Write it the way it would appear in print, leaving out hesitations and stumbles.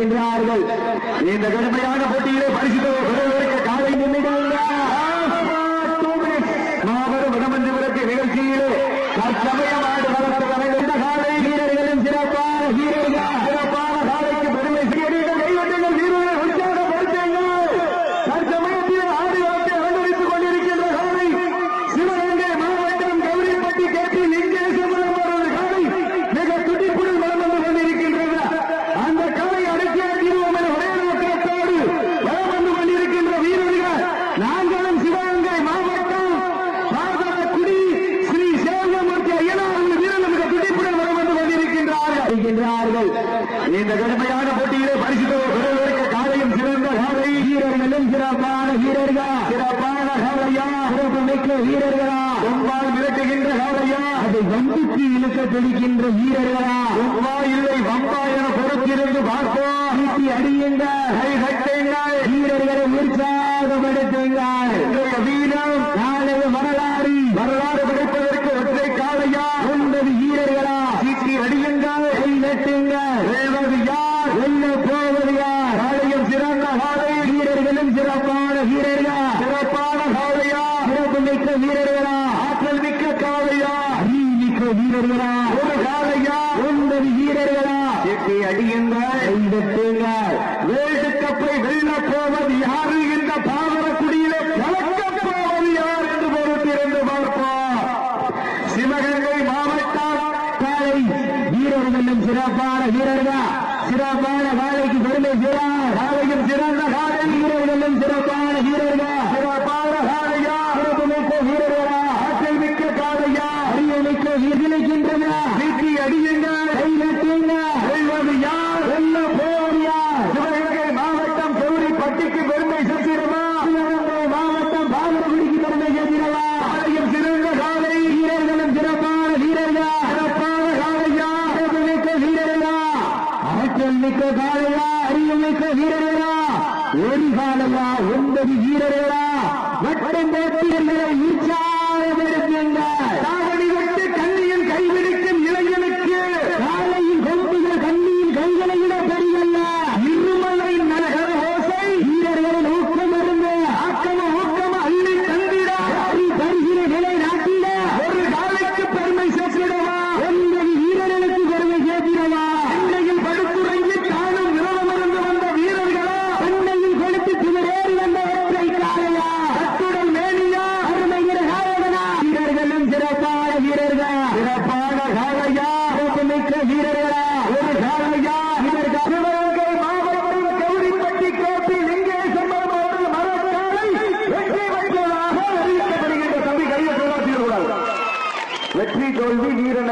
இருக்கின்றார்கள். இந்த கடுமையான போட்டியிலே பரிசு பெறுவதற்கு காலை மாபெரும் இடமஞ்சுவதற்கு நிகழ்ச்சியிலே தற்சமயமாடு வளர்த்த தலைவர் காலை வீரர்களும் சிறப்பான வீரர்கள் சிறப்பான காலைக்கு பெருமை செய்யுங்கள். கைவட்டுங்கள், வீரர்கள் உற்சாகப்படுத்துங்கள். தற்சமயத்தில் ஆடு வளர்த்து அலங்கரித்துக் கொண்டிருக்கின்ற காலை சிவகங்கை மாவட்டம் கௌரிப்பட்டி கேட்டி லிங்கேசம் காலை மிக துடிப்புடன் வளம் வந்து கொண்டிருக்கின்றது. அந்த காலை அடக்கிய தீர்வோம் என ஒரே நோக்கத்தோடு வளம் வந்து கொண்டிருக்கின்ற வீரர்கள் நாங்களும் சிவகங்கை மாவட்டம் பாதகுடி ஸ்ரீ சேவமூர்த்தி ஐயனார் வீரர்கள் மிக துடிப்புடன் வளம் வந்து கொண்டிருக்கின்றார்கள். இந்த கடுமையான போட்டியிலே பரிசு பெறுவதற்கு காலையும் சிறந்த காலை வீரர்களும் சிறப்பான வீரர்கள் சிறப்பான காலையா சிறப்பு மிக்க வீரர்களா ரொம்பால் மிரட்டுகின்ற காலையா அதை வம்பிக்கு இழுக்க துடிக்கின்ற வீரர்களா ரொம்பா இல்லை வம்பா என பொறுத்திருந்து பார்ப்போம். நீட்டி அடியுங்க, கை கட்டுங்கள், வீரர்களை உற்சாகப்படுத்துங்கள். வீரம் நாளைய வரலாறு வரலாறு படைப்பதற்கு ஒற்றை காலையா 9 வீரர்களா சீட்டி அடியுங்கள், கை கட்டுங்கள். வெல்வது யார், வெல்ல போவது யார்? காலையும் சிறந்த காலை வீரர்களும் சிறப்பான வீரர்களா சிறப்பான காலையா சிறப்பு மிக்க வீரர்களா ஆற்றல் மிக்க காலையா அறிவிக்க வீரர்களா ஒரு காலையா 9 வீரர்களா சீட்டி அடியுங்கள், கை கட்டுங்கள். வேர்ல்டு கப்பை வெல்ல போவது யாரு? இந்த பாவரக்குடியிலே கலக்கப் போவது யார் என்று பொறுத்திருந்து பார்ப்போம். சிவகங்கை மாவட்டம் காலை வீரர்களும் சிறப்பான வீரர்கள் சிறப்பான காலைக்கு பெருமை செய்வார். காலையும் சிறந்த காலை வீரர்களும் சிறப்பான வீரர்கள் சிறப்பான காலையா சிறப்பு மிக்க வீரர்களா ஆற்றல் மிக்க காலையா அறிவு மிக்க வீரர்கின்றன. வீட்டி அடியுங்கள், கை கட்டுங்க. வெல்வது யார், வெல்ல போவது யார்? சிவகங்கை மாவட்டம் கௌரிப்பட்டிக்கு பெருமை சேர்த்திடவா? சிவகங்கை மாவட்டம் பாலக்குடிக்கு பெருமை சேர்த்திடவா? காலையும் சிறந்த காலை வீரர்களும் சிறப்பான வீரர்கள் சிறப்பான காலையா சிறப்பு மிக்க வீரர்களா ஆற்றல் மிக்க காலையா அறிவு மிக்க வீரர்களா ஒரு காலையா 9 வீரர்களா வட்டம் போட்டியர்களை உற்சாகப்படுத்துங்கள். தாவணி விட்டு கண்ணியின் கைவிடுக்கும் இளைஞனுக்கு காலையின் கொம்புகள் கண்ணியின் கைகளை விட பெரியல்ல. இருமலை நரகர ஓசை வீரர்களின் ஊக்கம் இருந்து ஆக்கம ஊக்கம அள்ளி தந்திட பரிசில நிலை நாட்டிட ஒரு காலைக்கு பெருமை சேர்த்திடவா? 9 வீரர்களுக்கு பெருமை சேர்த்திடவா? சென்னையில் படுத்துறங்கி காணும் நிலவமருந்து வந்த வீரர்களா சென்னையில் கொடுத்து திமிரேறி வந்த ஒற்றை காலையா கட்டுடல் மேனியா அருமைகிற காலையா வீரர்களும் சிறப்பான வீரர்கள் சிறப்பான காலையா சிறப்பு மிக்க வீரர்களா ஒரு காலையா வீரர்கள் சிவகங்கை மாவட்டம் கௌரிப்பட்டி கோப்பி லிங்கேசம் அவர்கள் மரக்காலை வெற்றி பெற்றதாக அறிவிக்கப்படுகின்ற தம்பி கையை சொல்ல வெற்றி தோல்வி வீரனை